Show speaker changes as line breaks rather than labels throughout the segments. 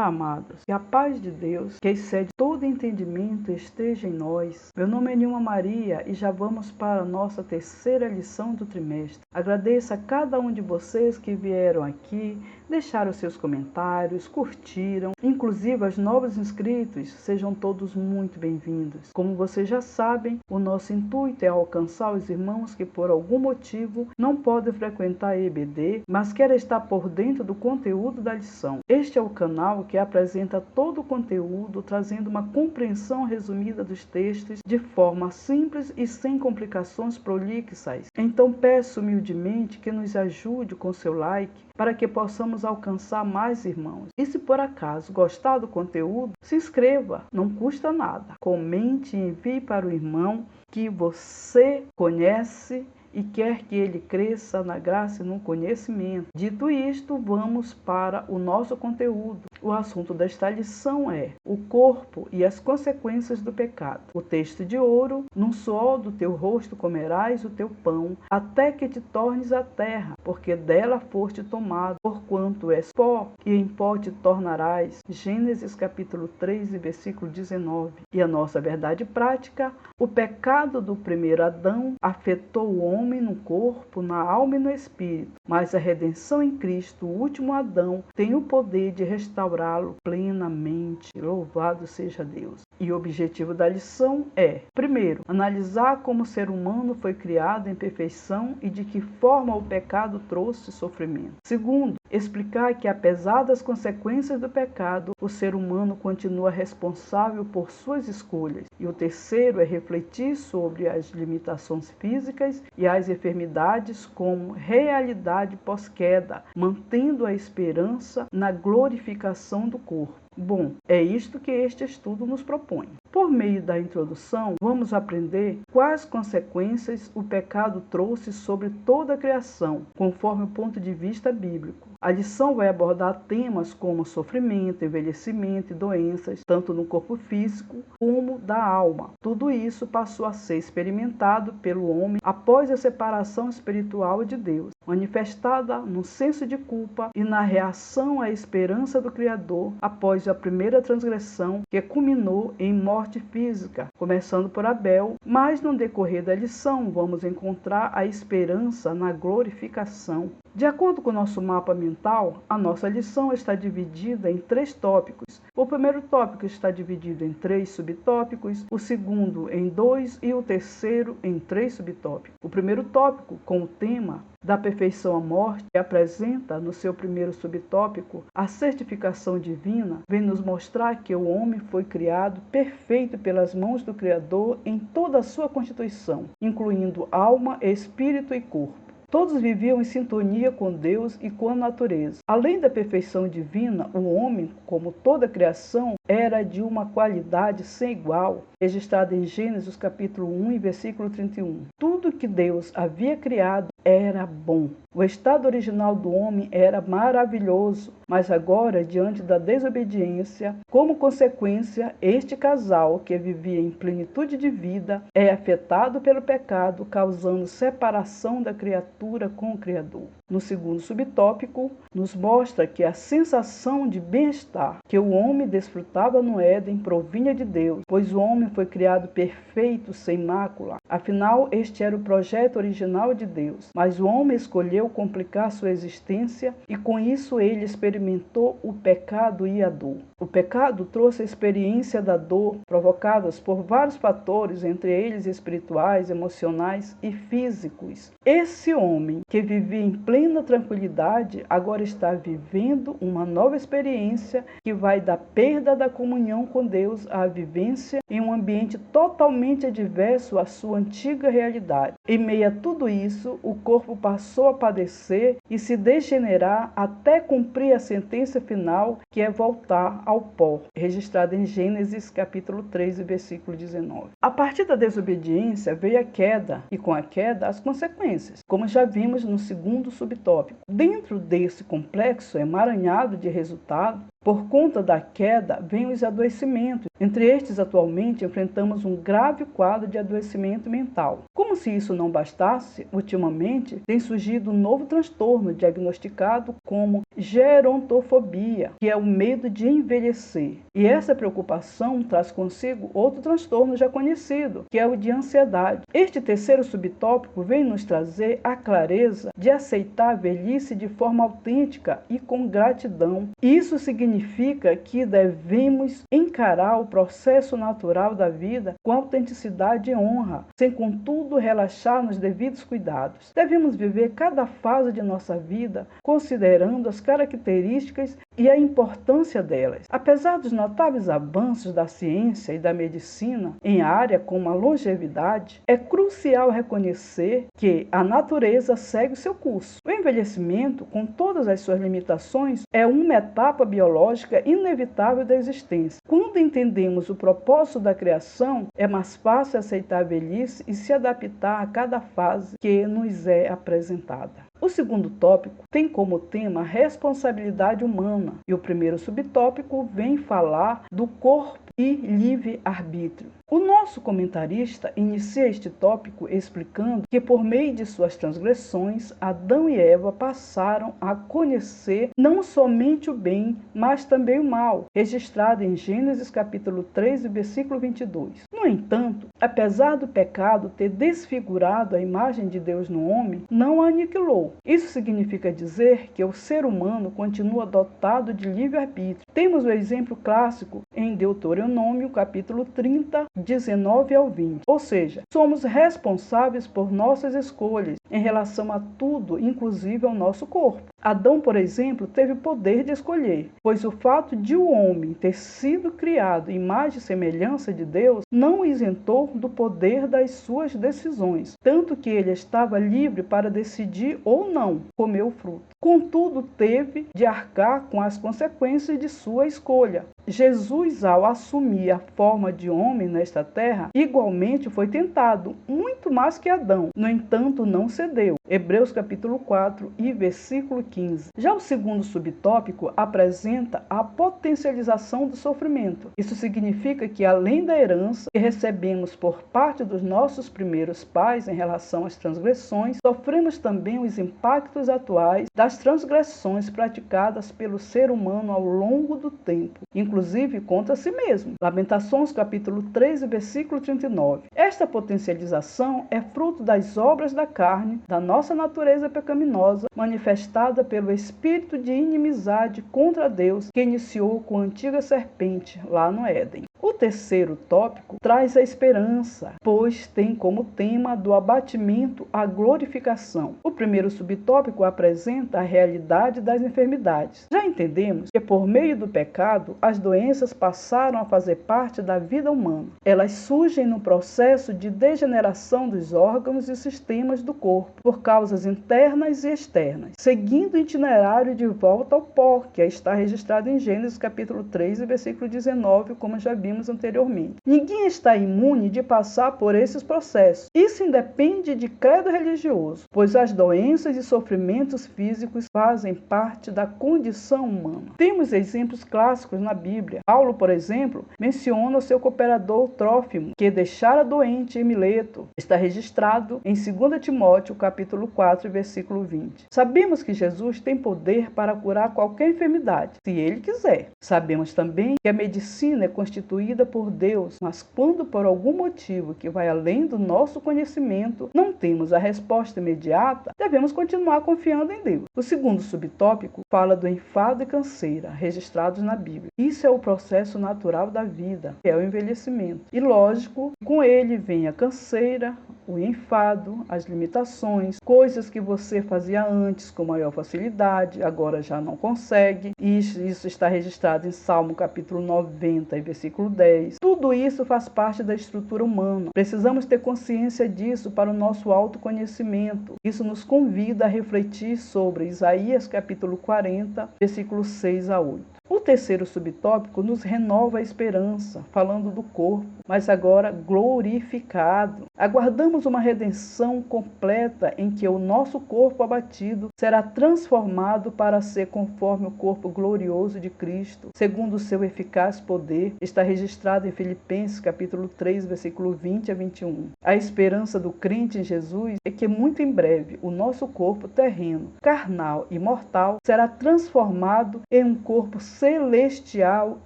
Olá, amados. Que a paz de Deus, que excede todo entendimento, esteja em nós. Meu nome é Nilma Maria e já vamos para a nossa terceira lição do trimestre. Agradeço a cada um de vocês que vieram aqui, deixaram seus comentários, curtiram. Inclusive, os novos inscritos, sejam todos muito bem-vindos. Como vocês já sabem, o nosso intuito é alcançar os irmãos que por algum motivo não podem frequentar a EBD, mas querem estar por dentro do conteúdo da lição. Este é o canal que apresenta todo o conteúdo, trazendo uma compreensão resumida dos textos de forma simples e sem complicações prolixas. Então peço humildemente que nos ajude com seu like para que possamos alcançar mais irmãos. E se por acaso gostar do conteúdo, se inscreva, não custa nada. Comente e envie para o irmão que você conhece e quer que ele cresça na graça e no conhecimento. Dito isto, vamos para o nosso conteúdo. O assunto desta lição é o corpo e as consequências do pecado. O texto de ouro: no suor do teu rosto comerás o teu pão, até que te tornes a terra, porque dela foste tomado, porquanto és pó, e em pó te tornarás. Gênesis capítulo 3, versículo 19. E a nossa verdade prática: o pecado do primeiro Adão afetou o homem no corpo, na alma e no espírito, mas a redenção em Cristo, o último Adão, tem o poder de restaurá-lo plenamente. Louvado seja Deus! E o objetivo da lição é, primeiro, analisar como o ser humano foi criado em perfeição e de que forma o pecado trouxe sofrimento. Segundo, explicar que apesar das consequências do pecado, o ser humano continua responsável por suas escolhas. E o terceiro é refletir sobre as limitações físicas e as enfermidades como realidade pós-queda, mantendo a esperança na glorificação do corpo. Bom, é isto que este estudo nos propõe. Por meio da introdução, vamos aprender quais consequências o pecado trouxe sobre toda a criação, conforme o ponto de vista bíblico. A lição vai abordar temas como sofrimento, envelhecimento e doenças, tanto no corpo físico como da alma. Tudo isso passou a ser experimentado pelo homem após a separação espiritual de Deus, manifestada no senso de culpa e na reação à esperança do Criador após a primeira transgressão, que culminou em morte física, começando por Abel, mas no decorrer da lição vamos encontrar a esperança na glorificação. De acordo com o nosso mapa mental, a nossa lição está dividida em 3 tópicos. O primeiro tópico está dividido em 3 subtópicos, o segundo em 2 e o terceiro em 3 subtópicos. O primeiro tópico, com o tema da perfeição à morte, que apresenta no seu primeiro subtópico a certificação divina, vem nos mostrar que o homem foi criado perfeito pelas mãos do Criador em toda a sua constituição, incluindo alma, espírito e corpo. Todos viviam em sintonia com Deus e com a natureza. Além da perfeição divina, o homem, como toda a criação, era de uma qualidade sem igual, registrada em Gênesis capítulo 1 e versículo 31. Tudo que Deus havia criado era bom. O estado original do homem era maravilhoso, mas agora, diante da desobediência, como consequência, este casal, que vivia em plenitude de vida, é afetado pelo pecado, causando separação da criatura com o Criador. No segundo subtópico, nos mostra que a sensação de bem-estar que o homem desfrutava no Éden provinha de Deus, pois o homem foi criado perfeito, sem mácula. Afinal, este era o projeto original de Deus. Mas o homem escolheu complicar sua existência e com isso ele experimentou o pecado e a dor. O pecado trouxe a experiência da dor, provocadas por vários fatores, entre eles espirituais, emocionais e físicos. Esse homem, que vivia em plena tranquilidade, agora está vivendo uma nova experiência que vai da perda da comunhão com Deus à vivência em um ambiente totalmente adverso à sua antiga realidade. Em meio a tudo isso, o corpo passou a padecer e se degenerar até cumprir a sentença final, que é voltar ao pó, registrada em Gênesis capítulo 3, versículo 19. A partir da desobediência veio a queda, e com a queda as consequências, como já vimos no segundo subtópico. Dentro desse complexo emaranhado de resultado, Por conta da queda, vêm os adoecimentos. Entre estes, atualmente, enfrentamos um grave quadro de adoecimento mental. Como se isso não bastasse, ultimamente tem surgido um novo transtorno diagnosticado como gerontofobia, que é o medo de envelhecer. E essa preocupação traz consigo outro transtorno já conhecido, que é o de ansiedade. Este terceiro subtópico vem nos trazer a clareza de aceitar a velhice de forma autêntica e com gratidão. Isso significa que devemos encarar o processo natural da vida com autenticidade e honra, sem contudo relaxar nos devidos cuidados. Devemos viver cada fase de nossa vida considerando as características e a importância delas. Apesar dos notáveis avanços da ciência e da medicina em área como a longevidade, é crucial reconhecer que a natureza segue o seu curso. O envelhecimento, com todas as suas limitações, é uma etapa biológica inevitável da existência. Quando entendemos o propósito da criação, é mais fácil aceitar a velhice e se adaptar a cada fase que nos é apresentada. O segundo tópico tem como tema a responsabilidade humana e o primeiro subtópico vem falar do corpo e livre-arbítrio. O nosso comentarista inicia este tópico explicando que por meio de suas transgressões, Adão e Eva passaram a conhecer não somente o bem, mas também o mal, registrado em Gênesis capítulo 3, versículo 22. No entanto, apesar do pecado ter desfigurado a imagem de Deus no homem, não a aniquilou. Isso significa dizer que o ser humano continua dotado de livre-arbítrio. Temos o exemplo clássico em Deuteronômio capítulo 30, 19 ao 20. Ou seja, somos responsáveis por nossas escolhas em relação a tudo, inclusive ao nosso corpo. Adão, por exemplo, teve o poder de escolher, pois o fato de o homem ter sido criado em imagem e semelhança de Deus não o isentou do poder das suas decisões, tanto que ele estava livre para decidir ou não comer o fruto. Contudo, teve de arcar com as consequências de sua escolha. Jesus, ao assumir a forma de homem nesta terra, igualmente foi tentado, muito mais que Adão. No entanto, não cedeu. Hebreus capítulo 4 e versículo 15. Já o segundo subtópico apresenta a potencialização do sofrimento. Isso significa que, além da herança que recebemos por parte dos nossos primeiros pais em relação às transgressões, sofremos também os impactos atuais das transgressões praticadas pelo ser humano ao longo do tempo, inclusive contra si mesmo. Lamentações capítulo 13, versículo 39. Esta potencialização é fruto das obras da carne, da nossa natureza pecaminosa, manifestada pelo espírito de inimizade contra Deus que iniciou com a antiga serpente lá no Éden. O terceiro tópico traz a esperança, pois tem como tema do abatimento a glorificação. O primeiro subtópico apresenta a realidade das enfermidades. Já entendemos que por meio do pecado, as doenças passaram a fazer parte da vida humana. Elas surgem no processo de degeneração dos órgãos e sistemas do corpo, por causas internas e externas, seguindo o itinerário de volta ao pó, que está registrado em Gênesis capítulo 3, versículo 19, como já vimos anteriormente. Ninguém está imune de passar por esses processos. Isso independe de credo religioso, pois as doenças e sofrimentos físicos fazem parte da condição humana. Temos exemplos clássicos na Bíblia. Paulo, por exemplo, menciona o seu cooperador Trófimo, que deixara doente em Mileto. Está registrado em 2 Timóteo, capítulo 4, versículo 20. Sabemos que Jesus tem poder para curar qualquer enfermidade, se ele quiser. Sabemos também que a medicina é constituída por Deus, mas quando por algum motivo que vai além do nosso conhecimento, não temos a resposta imediata, devemos continuar confiando em Deus. O segundo subtópico fala do enfado e canseira, registrados na Bíblia. Isso é o processo natural da vida, que é o envelhecimento. E lógico, com ele vem a canseira, o enfado, as limitações, coisas que você fazia antes com maior facilidade, agora já não consegue. Isso está registrado em Salmo capítulo 90 e versículo 10. Tudo isso faz parte da estrutura humana. Precisamos ter consciência disso para o nosso autoconhecimento. Isso nos convida a refletir sobre Isaías capítulo 40, versículos 6 a 8. O terceiro subtópico nos renova a esperança, falando do corpo, mas agora glorificado. Aguardamos uma redenção completa em que o nosso corpo abatido será transformado para ser conforme o corpo glorioso de Cristo, segundo o seu eficaz poder. Está registrado em Filipenses capítulo 3, versículo 20 a 21. A esperança do crente em Jesus é que muito em breve o nosso corpo terreno, carnal e mortal será transformado em um corpo celestial,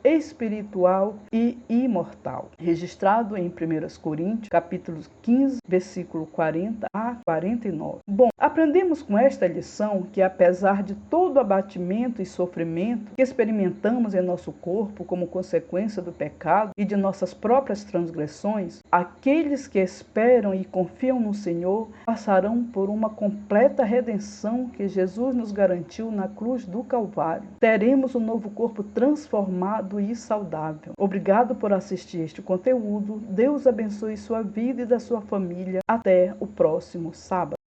espiritual e imortal. Registrado em 1 Coríntios, capítulo 15, versículo 40 a 49. Bom, aprendemos com esta lição que apesar de todo abatimento e sofrimento que experimentamos em nosso corpo como consequência do pecado e de nossas próprias transgressões, aqueles que esperam e confiam no Senhor passarão por uma completa redenção que Jesus nos garantiu na cruz do Calvário. Teremos um novo corpo transformado e saudável. Obrigado por assistir este conteúdo. Deus abençoe sua vida e da sua família. Até o próximo sábado.